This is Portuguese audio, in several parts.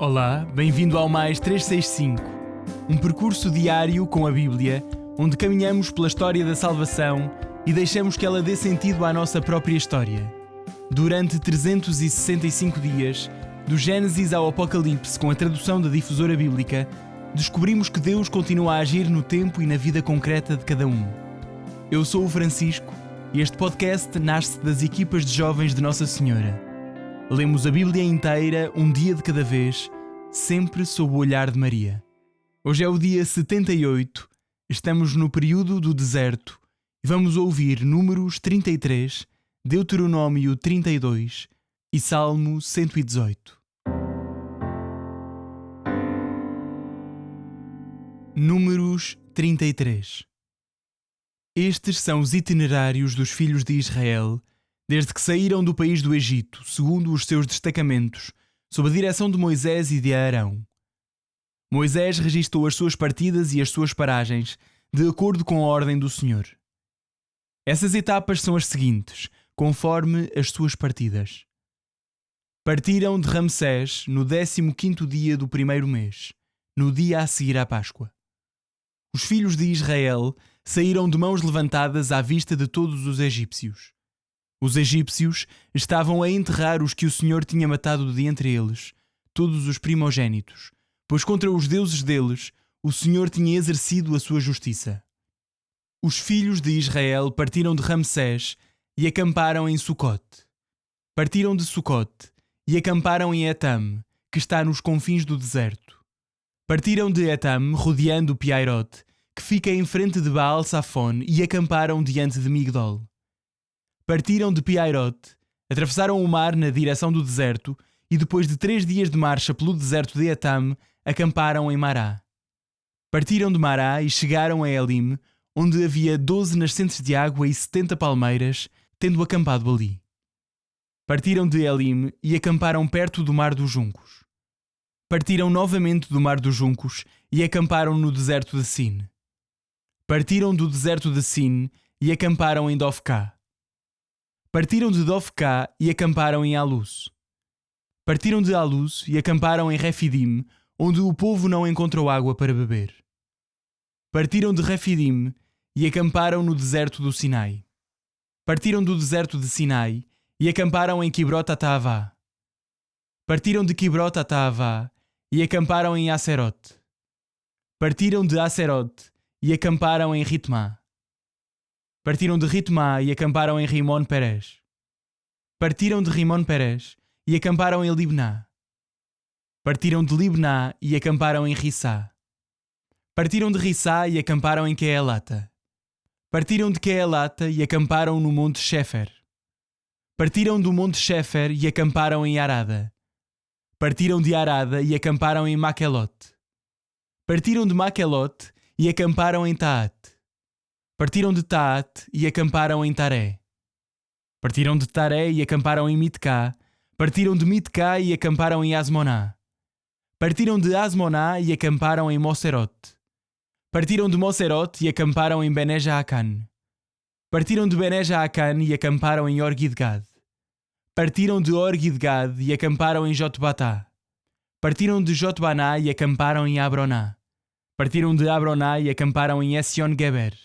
Olá, bem-vindo ao Mais 365, um percurso diário com a Bíblia, onde caminhamos pela história da salvação e deixamos que ela dê sentido à nossa própria história. Durante 365 dias, do Gênesis ao Apocalipse, com a tradução da Difusora Bíblica, descobrimos que Deus continua a agir no tempo e na vida concreta de cada um. Eu sou o Francisco e este podcast nasce das equipas de jovens de Nossa Senhora. Lemos a Bíblia inteira, um dia de cada vez, sempre sob o olhar de Maria. Hoje é o dia 78, estamos no período do deserto e vamos ouvir Números 33, Deuteronômio 32 e Salmo 118. Números 33. Estes são os itinerários dos filhos de Israel, desde que saíram do país do Egito, segundo os seus destacamentos, sob a direção de Moisés e de Arão. Moisés registou as suas partidas e as suas paragens, de acordo com a ordem do Senhor. Essas etapas são as seguintes, conforme as suas partidas. Partiram de Ramsés no 15º dia do primeiro mês, no dia a seguir à Páscoa. Os filhos de Israel saíram de mãos levantadas à vista de todos os egípcios. Os egípcios estavam a enterrar os que o Senhor tinha matado de entre eles, todos os primogênitos, pois contra os deuses deles o Senhor tinha exercido a sua justiça. Os filhos de Israel partiram de Ramsés e acamparam em Sucote. Partiram de Sucote e acamparam em Etam, que está nos confins do deserto. Partiram de Etam, rodeando Piairote, que fica em frente de Baal-Safon, e acamparam diante de Migdol. Partiram de Piairote, atravessaram o mar na direção do deserto e depois de 3 dias de marcha pelo deserto de Etam, acamparam em Mará. Partiram de Mará e chegaram a Elim, onde havia 12 nascentes de água e 70 palmeiras, tendo acampado ali. Partiram de Elim e acamparam perto do Mar dos Juncos. Partiram novamente do Mar dos Juncos e acamparam no deserto de Sin. Partiram do deserto de Sin e acamparam em Dofcá. Partiram de Dofcá e acamparam em Alus. Partiram de Alus e acamparam em Refidim, onde o povo não encontrou água para beber. Partiram de Refidim e acamparam no deserto do Sinai. Partiram do deserto de Sinai e acamparam em Quibrot-Ataavá. Partiram de Quibrot-Ataavá e acamparam em Aserote. Partiram de Aserote e acamparam em Ritmá. Partiram de Ritmá e acamparam em Rimon-Perez. Partiram de Rimon-Perez e acamparam em Libná. Partiram de Libná e acamparam em Rissá. Partiram de Rissá e acamparam em Queelata. Partiram de Queelata e acamparam no Monte Shefer. Partiram do Monte Shefer e acamparam em Arada. Partiram de Arada e acamparam em Maquelote. Partiram de Maquelote e acamparam em Taat. Partiram de Taat e acamparam em Taré. Partiram de Taré e acamparam em Mitcá. Partiram de Mitcá e acamparam em Asmoná. Partiram de Asmoná e acamparam em Moserote. Partiram de Moserote e acamparam em Bene-Jaacan. Partiram de Bene-Jaacan e acamparam em Orgidgad. Partiram de Orgidgad e acamparam em Jotbatá. Partiram de Jotbaná e acamparam em Abroná. Partiram de Abroná e acamparam em Ession-Geber.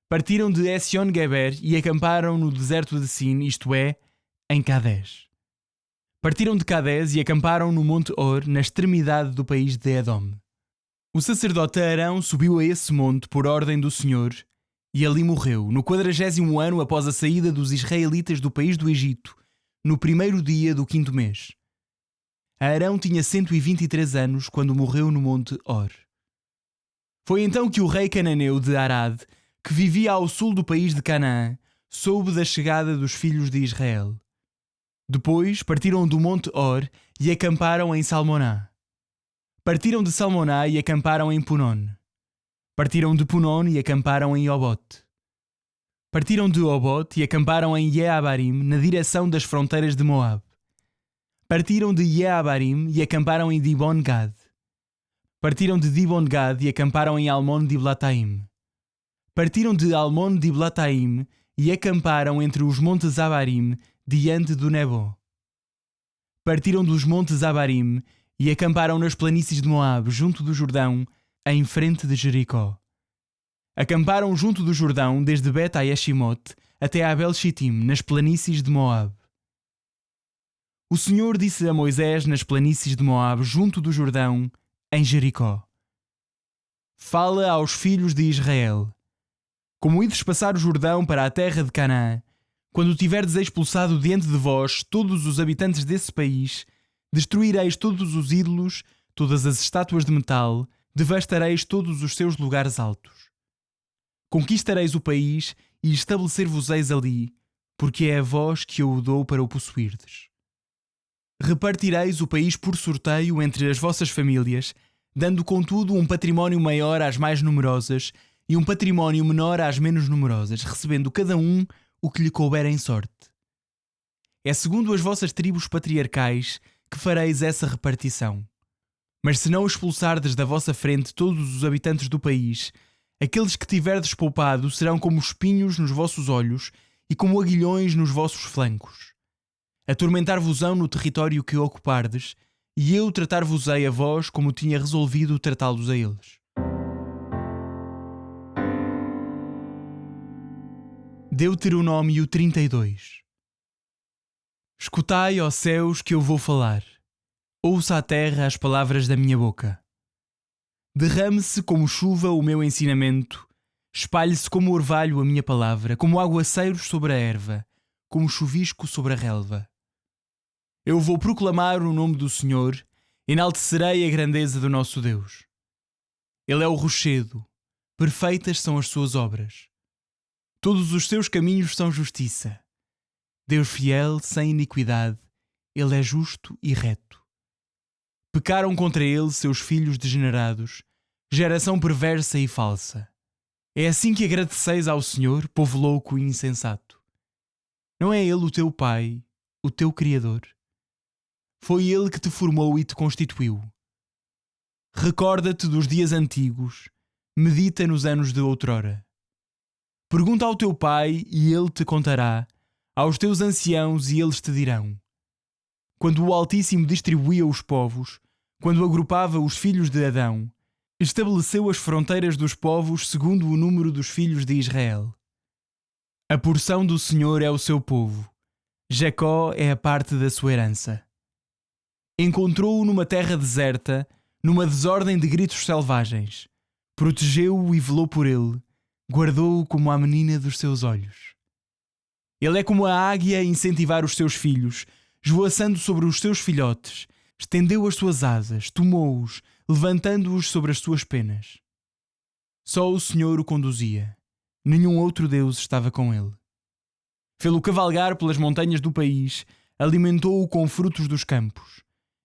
Partiram de Ession-Geber e acamparam no deserto de Sin, isto é, em Cades. Partiram de Cades e acamparam no Monte Or, na extremidade do país de Edom. O sacerdote Arão subiu a esse monte por ordem do Senhor e ali morreu, no 40º ano após a saída dos israelitas do país do Egito, no primeiro dia do 5º mês. Arão tinha 123 anos quando morreu no Monte Or. Foi então que o rei cananeu de Arad, que vivia ao sul do país de Canaã, soube da chegada dos filhos de Israel. Depois partiram do Monte Or e acamparam em Salmoná. Partiram de Salmoná e acamparam em Punon. Partiram de Punon e acamparam em Obote. Partiram de Obote e acamparam em Jeabarim, na direção das fronteiras de Moab. Partiram de Jeabarim e acamparam em Dibon-Gad. Partiram de Dibon-Gad e acamparam em Almon-Diblataim. Partiram de Almon-Diblataim e acamparam entre os montes Abarim, diante do Nebo. Partiram dos montes Abarim e acamparam nas planícies de Moabe, junto do Jordão, em frente de Jericó. Acamparam junto do Jordão, desde Bet-a-Yeshimote até a Abel-Shittim, nas planícies de Moabe. O Senhor disse a Moisés nas planícies de Moabe, junto do Jordão, em Jericó: Fala aos filhos de Israel: Como ides passar o Jordão para a terra de Canaã, quando tiverdes expulsado diante de vós todos os habitantes desse país, destruireis todos os ídolos, todas as estátuas de metal, devastareis todos os seus lugares altos. Conquistareis o país e estabelecer-vos-eis ali, porque é a vós que eu o dou para o possuirdes. Repartireis o país por sorteio entre as vossas famílias, dando contudo um património maior às mais numerosas e um património menor às menos numerosas, recebendo cada um o que lhe couber em sorte. É segundo as vossas tribos patriarcais que fareis essa repartição. Mas se não expulsardes da vossa frente todos os habitantes do país, aqueles que tiverdes poupado serão como espinhos nos vossos olhos e como aguilhões nos vossos flancos. Atormentar-vos-ão no território que ocupardes, e eu tratar-vos-ei a vós como tinha resolvido tratá-los a eles. Deuteronômio 32. Escutai, ó céus, que eu vou falar. Ouça a terra as palavras da minha boca. Derrame-se como chuva o meu ensinamento, espalhe-se como orvalho a minha palavra, como aguaceiros sobre a erva, como chuvisco sobre a relva. Eu vou proclamar o nome do Senhor, enaltecerei a grandeza do nosso Deus. Ele é o rochedo, perfeitas são as suas obras. Todos os seus caminhos são justiça. Deus fiel, sem iniquidade, ele é justo e reto. Pecaram contra ele seus filhos degenerados, geração perversa e falsa. É assim que agradeceis ao Senhor, povo louco e insensato. Não é ele o teu Pai, o teu Criador? Foi ele que te formou e te constituiu. Recorda-te dos dias antigos, medita nos anos de outrora. Pergunta ao teu pai e ele te contará, aos teus anciãos e eles te dirão. Quando o Altíssimo distribuía os povos, quando agrupava os filhos de Adão, estabeleceu as fronteiras dos povos segundo o número dos filhos de Israel. A porção do Senhor é o seu povo, Jacó é a parte da sua herança. Encontrou-o numa terra deserta, numa desordem de gritos selvagens. Protegeu-o e velou por ele, guardou-o como a menina dos seus olhos. Ele é como a águia a incentivar os seus filhos, esvoaçando sobre os seus filhotes, estendeu as suas asas, tomou-os, levantando-os sobre as suas penas. Só o Senhor o conduzia, nenhum outro Deus estava com ele. Fê-lo cavalgar pelas montanhas do país, alimentou-o com frutos dos campos.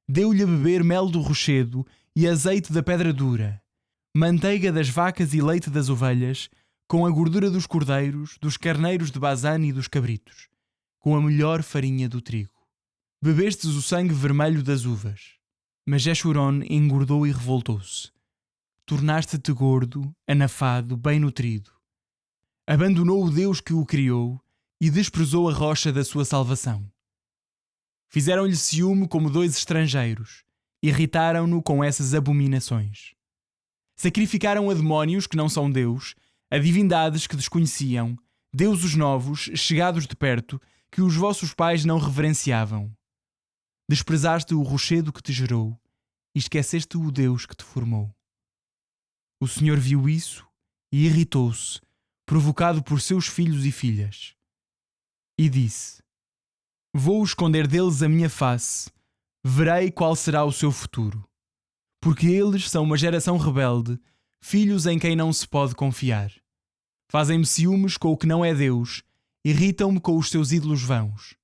Deu-lhe a beber mel do rochedo e azeite da pedra dura, manteiga das vacas e leite das ovelhas, com a gordura dos cordeiros, dos carneiros de Bazã e dos cabritos, com a melhor farinha do trigo. Bebestes o sangue vermelho das uvas. Mas Jeshurun engordou e revoltou-se. Tornaste-te gordo, anafado, bem nutrido. Abandonou o Deus que o criou e desprezou a rocha da sua salvação. Fizeram-lhe ciúme como dois estrangeiros, irritaram-no com essas abominações. Sacrificaram a demónios que não são Deus, a divindades que desconheciam, deuses novos, chegados de perto, que os vossos pais não reverenciavam. Desprezaste o rochedo que te gerou e esqueceste o Deus que te formou. O Senhor viu isso e irritou-se, provocado por seus filhos e filhas. E disse: Vou esconder deles a minha face, verei qual será o seu futuro. Porque eles são uma geração rebelde, filhos em quem não se pode confiar. Fazem-me ciúmes com o que não é Deus, irritam-me com os seus ídolos vãos.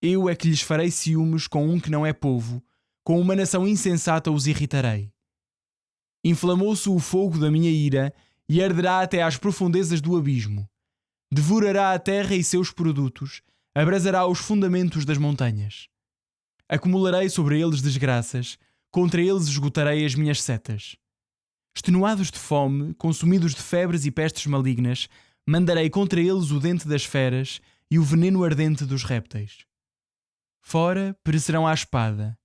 Eu é que lhes farei ciúmes com um que não é povo, com uma nação insensata os irritarei. Inflamou-se o fogo da minha ira e arderá até às profundezas do abismo. Devorará a terra e seus produtos, abrasará os fundamentos das montanhas. Acumularei sobre eles desgraças, contra eles esgotarei as minhas setas. Extenuados de fome, consumidos de febres e pestes malignas, mandarei contra eles o dente das feras e o veneno ardente dos répteis. Fora perecerão à espada,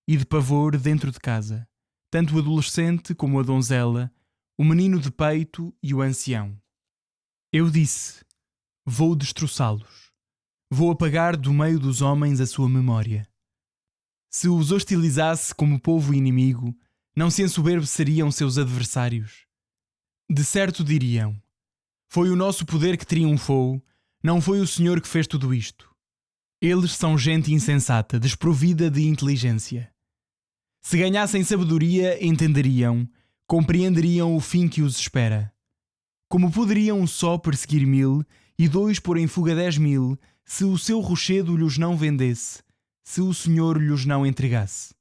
e de pavor dentro de casa, tanto o adolescente como a donzela, o menino de peito e o ancião. Eu disse: vou destroçá-los. Vou apagar do meio dos homens a sua memória. Se os hostilizasse como povo inimigo, não se ensoberbeceriam seus adversários. De certo diriam: foi o nosso poder que triunfou, não foi o Senhor que fez tudo isto. Eles são gente insensata, desprovida de inteligência. Se ganhassem sabedoria, entenderiam, compreenderiam o fim que os espera. Como poderiam um só perseguir 1000 e 2 pôr em fuga 10.000, se o seu rochedo lhes não vendesse, se o Senhor lhes não entregasse?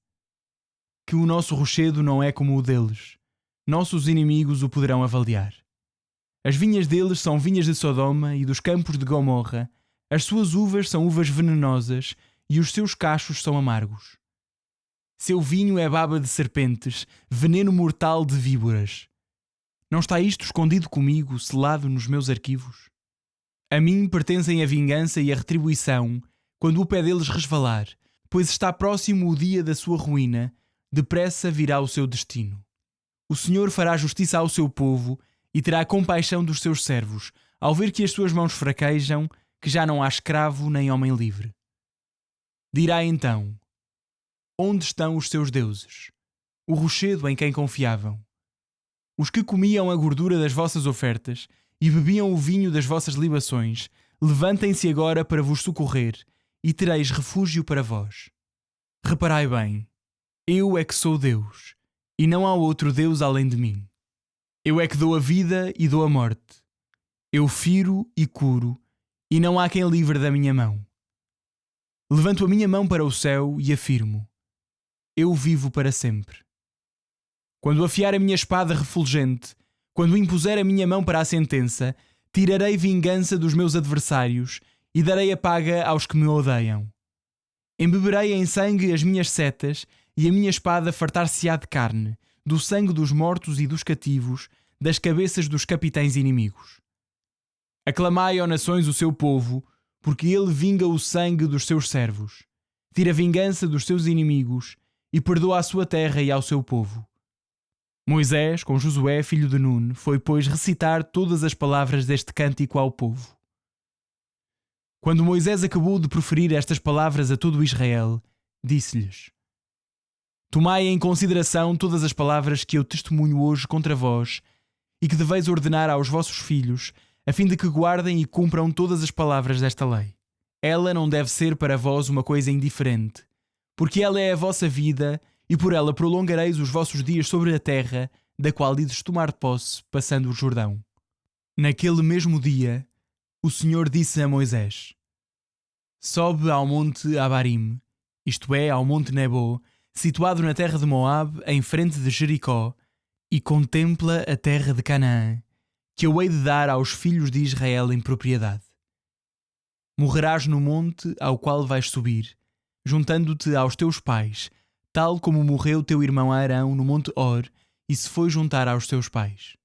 Que o nosso rochedo não é como o deles. Nossos inimigos o poderão avaliar. As vinhas deles são vinhas de Sodoma e dos campos de Gomorra, as suas uvas são uvas venenosas e os seus cachos são amargos. Seu vinho é baba de serpentes, veneno mortal de víboras. Não está isto escondido comigo, selado nos meus arquivos? A mim pertencem a vingança e a retribuição, quando o pé deles resvalar, pois está próximo o dia da sua ruína, depressa virá o seu destino. O Senhor fará justiça ao seu povo e terá compaixão dos seus servos, ao ver que as suas mãos fraquejam, que já não há escravo nem homem livre. Dirá então: onde estão os seus deuses? O rochedo em quem confiavam? Os que comiam a gordura das vossas ofertas e bebiam o vinho das vossas libações, levantem-se agora para vos socorrer, e tereis refúgio para vós. Reparai bem, eu é que sou Deus, e não há outro Deus além de mim. Eu é que dou a vida e dou a morte. Eu firo e curo, e não há quem livre da minha mão. Levanto a minha mão para o céu e afirmo: eu vivo para sempre. Quando afiar a minha espada refulgente, quando impuser a minha mão para a sentença, tirarei vingança dos meus adversários e darei a paga aos que me odeiam. Embeberei em sangue as minhas setas e a minha espada fartar-se-á de carne, do sangue dos mortos e dos cativos, das cabeças dos capitães inimigos. Aclamai, ó nações, o seu povo, porque ele vinga o sangue dos seus servos, tira vingança dos seus inimigos e perdoa a sua terra e ao seu povo. Moisés, com Josué, filho de Nun, foi, pois, recitar todas as palavras deste cântico ao povo. Quando Moisés acabou de proferir estas palavras a todo Israel, disse-lhes: tomai em consideração todas as palavras que eu testemunho hoje contra vós e que deveis ordenar aos vossos filhos, a fim de que guardem e cumpram todas as palavras desta lei. Ela não deve ser para vós uma coisa indiferente, porque ela é a vossa vida e por ela prolongareis os vossos dias sobre a terra, da qual ides tomar posse, passando o Jordão. Naquele mesmo dia, o Senhor disse a Moisés: sobe ao monte Abarim, isto é, ao monte Nebo, situado na terra de Moabe, em frente de Jericó, e contempla a terra de Canaã, que eu hei de dar aos filhos de Israel em propriedade. Morrerás no monte ao qual vais subir, juntando-te aos teus pais, tal como morreu teu irmão Arão no monte Hor e se foi juntar aos teus pais.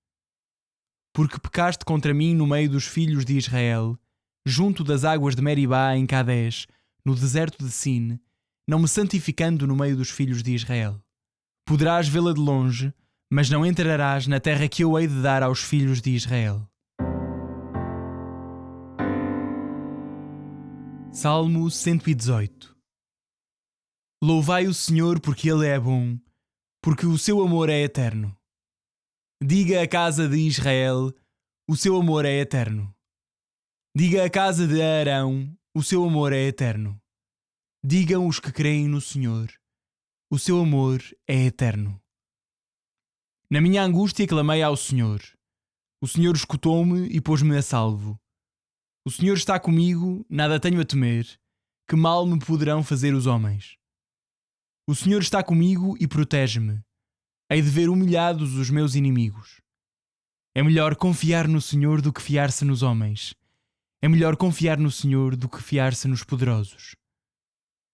Porque pecaste contra mim no meio dos filhos de Israel, junto das águas de Meribá em Cades, no deserto de Sin, não me santificando no meio dos filhos de Israel. Poderás vê-la de longe, mas não entrarás na terra que eu hei de dar aos filhos de Israel. Salmo 118. Louvai o Senhor porque Ele é bom, porque o seu amor é eterno. Diga à casa de Israel: o seu amor é eterno. Diga à casa de Arão: o seu amor é eterno. Digam os que creem no Senhor: o seu amor é eterno. Na minha angústia clamei ao Senhor. O Senhor escutou-me e pôs-me a salvo. O Senhor está comigo, nada tenho a temer. Que mal me poderão fazer os homens? O Senhor está comigo e protege-me. Hei de ver humilhados os meus inimigos. É melhor confiar no Senhor do que fiar-se nos homens. É melhor confiar no Senhor do que fiar-se nos poderosos.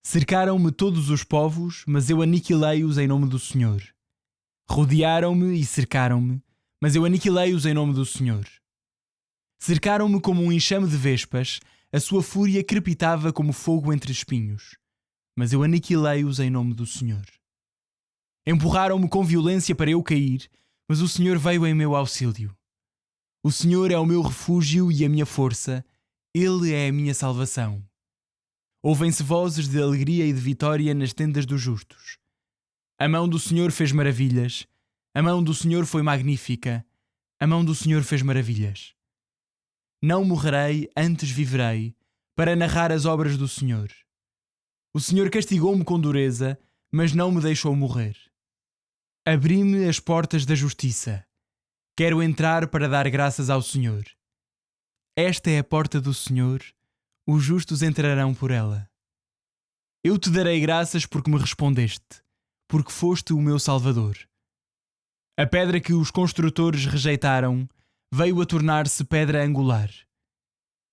Cercaram-me todos os povos, mas eu aniquilei-os em nome do Senhor. Rodearam-me e cercaram-me, mas eu aniquilei-os em nome do Senhor. Cercaram-me como um enxame de vespas, a sua fúria crepitava como fogo entre espinhos, mas eu aniquilei-os em nome do Senhor. Empurraram-me com violência para eu cair, mas o Senhor veio em meu auxílio. O Senhor é o meu refúgio e a minha força, Ele é a minha salvação. Ouvem-se vozes de alegria e de vitória nas tendas dos justos. A mão do Senhor fez maravilhas, a mão do Senhor foi magnífica, a mão do Senhor fez maravilhas. Não morrerei, antes viverei, para narrar as obras do Senhor. O Senhor castigou-me com dureza, mas não me deixou morrer. Abri-me as portas da justiça. Quero entrar para dar graças ao Senhor. Esta é a porta do Senhor, os justos entrarão por ela. Eu te darei graças porque me respondeste, porque foste o meu Salvador. A pedra que os construtores rejeitaram veio a tornar-se pedra angular.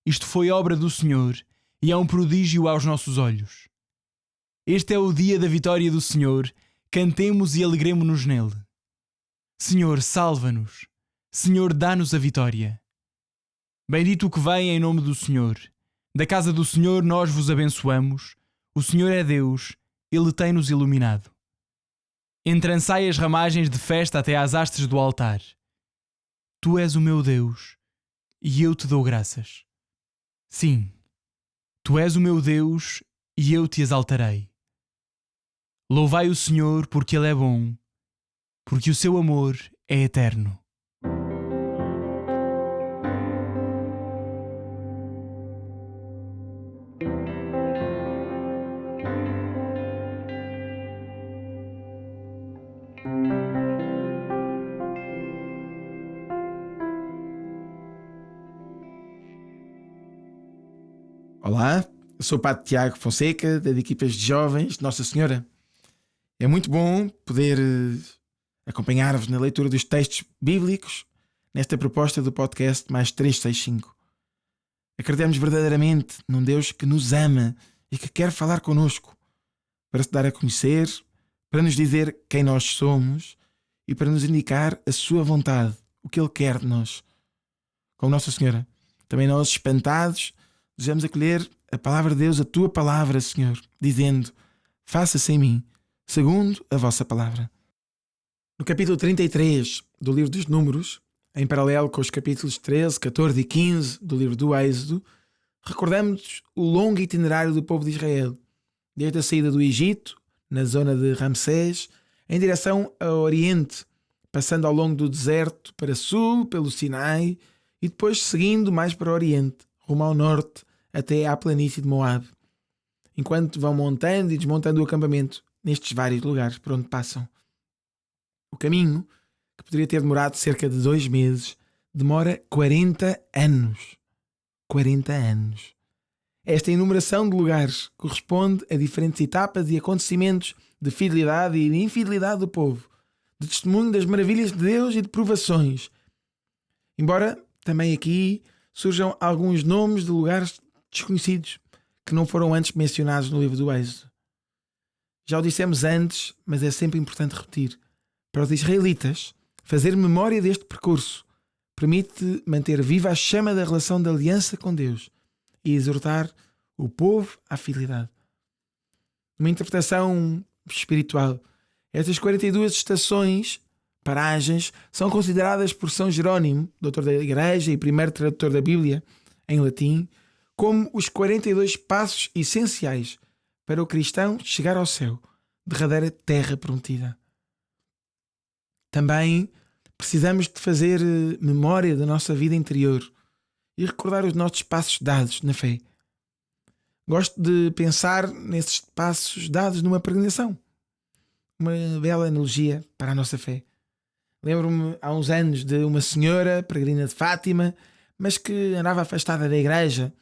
Isto foi obra do Senhor e é um prodígio aos nossos olhos. Este é o dia da vitória do Senhor, cantemos e alegremo-nos nele. Senhor, salva-nos. Senhor, dá-nos a vitória. Bendito o que vem em nome do Senhor. Da casa do Senhor nós vos abençoamos. O Senhor é Deus, Ele tem-nos iluminado. Entrançai as ramagens de festa até às hastes do altar. Tu és o meu Deus, e eu te dou graças. Sim, tu és o meu Deus, e eu te exaltarei. Louvai o Senhor, porque Ele é bom, porque o seu amor é eterno. Olá, eu sou o Padre Tiago Fonseca, das equipas de jovens de Nossa Senhora. É muito bom poder acompanhar-vos na leitura dos textos bíblicos nesta proposta do podcast Mais 365. Acreditamos verdadeiramente num Deus que nos ama e que quer falar connosco para se dar a conhecer, para nos dizer quem nós somos e para nos indicar a sua vontade, o que Ele quer de nós. Como Nossa Senhora, também nós, espantados, desejamos acolher a palavra de Deus, a tua palavra, Senhor, dizendo: faça-se em mim, segundo a vossa palavra. No capítulo 33 do livro dos Números, em paralelo com os capítulos 13, 14 e 15 do livro do Êxodo, recordamos o longo itinerário do povo de Israel, desde a saída do Egito, na zona de Ramsés, em direção ao Oriente, passando ao longo do deserto para sul, pelo Sinai, e depois seguindo mais para o Oriente, rumo ao norte, até à planície de Moab, enquanto vão montando e desmontando o acampamento nestes vários lugares por onde passam. O caminho, que poderia ter demorado cerca de 2 meses, demora 40 anos. 40 anos. Esta enumeração de lugares corresponde a diferentes etapas e acontecimentos de fidelidade e de infidelidade do povo, de testemunho das maravilhas de Deus e de provações. Embora também aqui surjam alguns nomes de lugares desconhecidos que não foram antes mencionados no livro do Êxodo. Já o dissemos antes, mas é sempre importante repetir. Para os israelitas, fazer memória deste percurso permite manter viva a chama da relação de aliança com Deus e exortar o povo à fidelidade. Uma interpretação espiritual. Estas 42 estações, paragens, são consideradas por São Jerónimo, doutor da Igreja e primeiro tradutor da Bíblia, em latim, como os 42 passos essenciais para o cristão chegar ao céu, derradeira terra prometida. Também precisamos de fazer memória da nossa vida interior e recordar os nossos passos dados na fé. Gosto de pensar nesses passos dados numa peregrinação. Uma bela analogia para a nossa fé. Lembro-me há uns anos de uma senhora peregrina de Fátima, mas que andava afastada da igreja.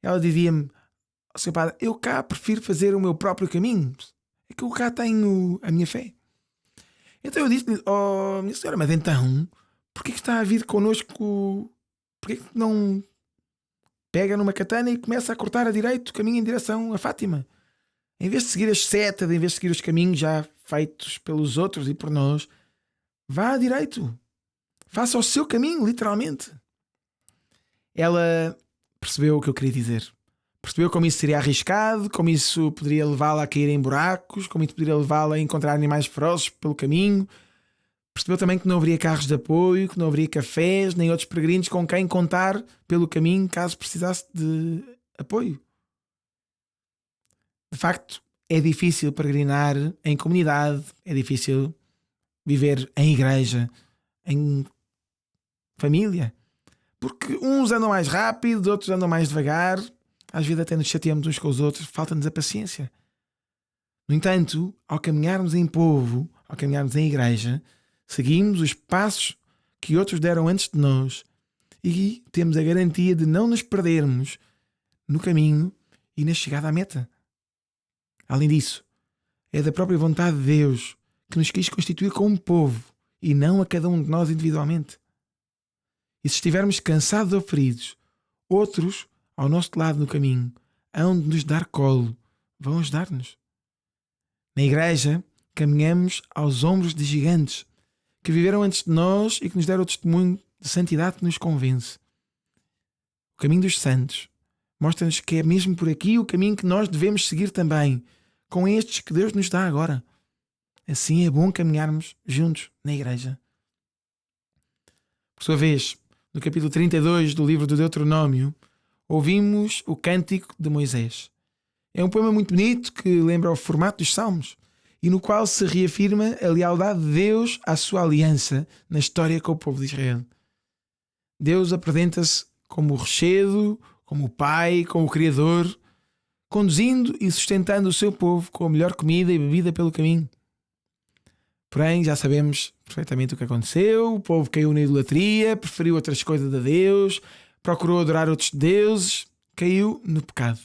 Ela dizia-me: Sr. Padre, eu cá prefiro fazer o meu próprio caminho. É que eu cá tenho a minha fé. Então eu disse-lhe: Oh, minha senhora, mas então, porquê que está a vir connosco? Porquê que não pega numa katana e começa a cortar a direito o caminho em direção a Fátima? Em vez de seguir as setas, em vez de seguir os caminhos já feitos pelos outros e por nós, vá a direito. Faça o seu caminho, literalmente. Ela percebeu o que eu queria dizer. Percebeu como isso seria arriscado, como isso poderia levá-la a cair em buracos, como isso poderia levá-la a encontrar animais ferozes pelo caminho. Percebeu também que não haveria carros de apoio, que não haveria cafés, nem outros peregrinos com quem contar pelo caminho caso precisasse de apoio. De facto, é difícil peregrinar em comunidade, é difícil viver em igreja, em família. Porque uns andam mais rápido, outros andam mais devagar. Às vezes até nos chateamos uns com os outros, falta-nos a paciência. No entanto, ao caminharmos em povo, ao caminharmos em igreja, seguimos os passos que outros deram antes de nós e temos a garantia de não nos perdermos no caminho e na chegada à meta. Além disso, é da própria vontade de Deus que nos quis constituir como povo e não a cada um de nós individualmente. E se estivermos cansados ou feridos, outros, ao nosso lado no caminho, hão de nos dar colo, vão ajudar-nos. Na igreja, caminhamos aos ombros de gigantes que viveram antes de nós e que nos deram o testemunho de santidade que nos convence. O caminho dos santos mostra-nos que é mesmo por aqui o caminho que nós devemos seguir também, com estes que Deus nos dá agora. Assim é bom caminharmos juntos na igreja. Por sua vez, no capítulo 32 do livro do Deuteronômio, ouvimos o Cântico de Moisés. É um poema muito bonito que lembra o formato dos Salmos e no qual se reafirma a lealdade de Deus à sua aliança na história com o povo de Israel. Deus apresenta-se como o rochedo, como o Pai, como o Criador, conduzindo e sustentando o seu povo com a melhor comida e bebida pelo caminho. Porém, já sabemos perfeitamente o que aconteceu. O povo caiu na idolatria, preferiu outras coisas a Deus, procurou adorar outros deuses, caiu no pecado.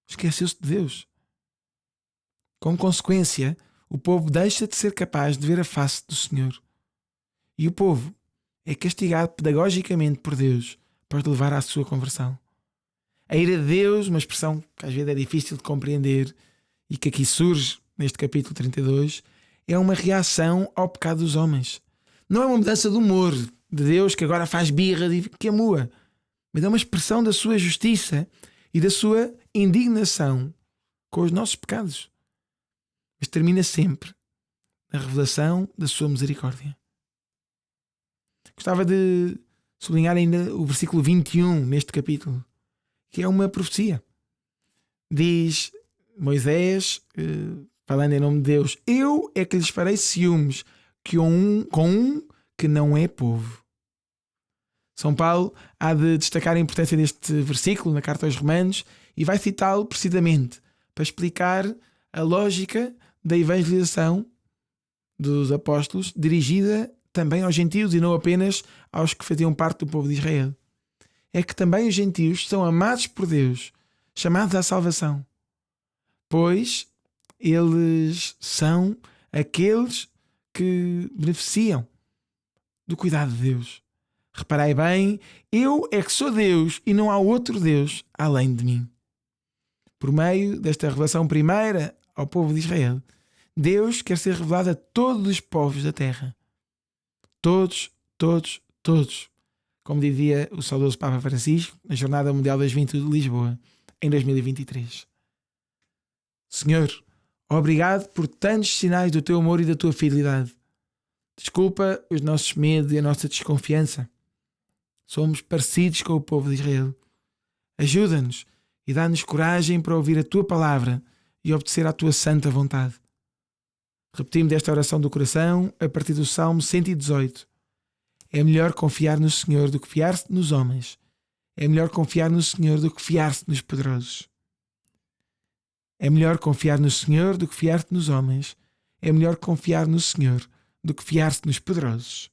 Esqueceu-se de Deus. Como consequência, o povo deixa de ser capaz de ver a face do Senhor. E o povo é castigado pedagogicamente por Deus para levar à sua conversão. A ira de Deus, uma expressão que às vezes é difícil de compreender e que aqui surge neste capítulo 32, é uma reação ao pecado dos homens. Não é uma mudança de humor de Deus que agora faz birra e que amua, mas é uma expressão da sua justiça e da sua indignação com os nossos pecados. Mas termina sempre na revelação da sua misericórdia. Gostava de sublinhar ainda o versículo 21 neste capítulo, que é uma profecia. Diz Moisés, falando em nome de Deus: eu é que lhes farei ciúmes com um que não é povo. São Paulo há de destacar a importância deste versículo na carta aos Romanos e vai citá-lo precisamente para explicar a lógica da evangelização dos apóstolos dirigida também aos gentios e não apenas aos que faziam parte do povo de Israel. É que também os gentios são amados por Deus, chamados à salvação, pois eles são aqueles que beneficiam do cuidado de Deus. Reparai bem, eu é que sou Deus e não há outro Deus além de mim. Por meio desta revelação primeira ao povo de Israel, Deus quer ser revelado a todos os povos da terra. Todos, todos, todos. Como dizia o saudoso Papa Francisco na Jornada Mundial da Juventude de Lisboa, em 2023. Senhor, obrigado por tantos sinais do teu amor e da tua fidelidade. Desculpa os nossos medos e a nossa desconfiança. Somos parecidos com o povo de Israel. Ajuda-nos e dá-nos coragem para ouvir a tua palavra e obedecer à tua santa vontade. Repetimos esta oração do coração a partir do Salmo 118. É melhor confiar no Senhor do que fiar-se nos homens. É melhor confiar no Senhor do que fiar-se nos poderosos. É melhor confiar no Senhor do que fiar-se nos homens. É melhor confiar no Senhor do que fiar-se nos poderosos.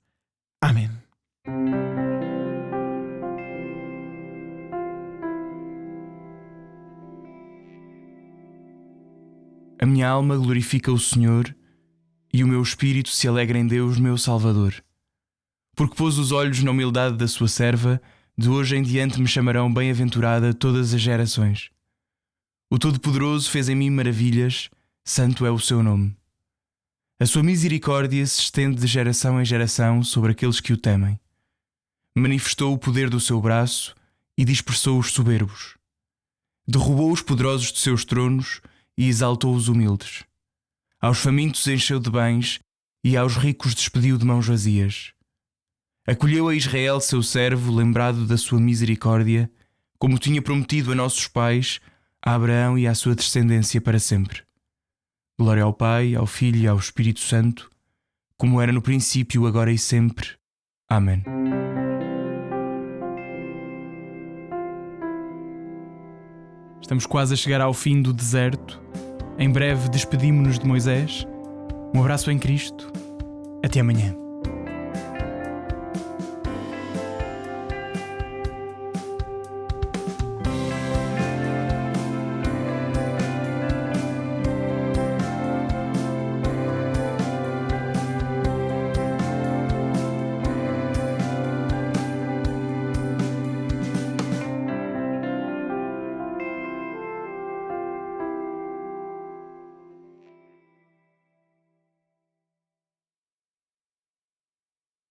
Amém. A minha alma glorifica o Senhor e o meu espírito se alegra em Deus, meu Salvador. Porque pôs os olhos na humildade da sua serva, de hoje em diante me chamarão bem-aventurada todas as gerações. O Todo-Poderoso fez em mim maravilhas, santo é o seu nome. A sua misericórdia se estende de geração em geração sobre aqueles que o temem. Manifestou o poder do seu braço e dispersou os soberbos. Derrubou os poderosos de seus tronos e exaltou os humildes. Aos famintos encheu de bens e aos ricos despediu de mãos vazias. Acolheu a Israel, seu servo, lembrado da sua misericórdia, como tinha prometido a nossos pais, a Abraão e à sua descendência para sempre. Glória ao Pai, ao Filho e ao Espírito Santo, como era no princípio, agora e sempre. Amém. Estamos quase a chegar ao fim do deserto. Em breve despedimos-nos de Moisés. Um abraço em Cristo. Até amanhã.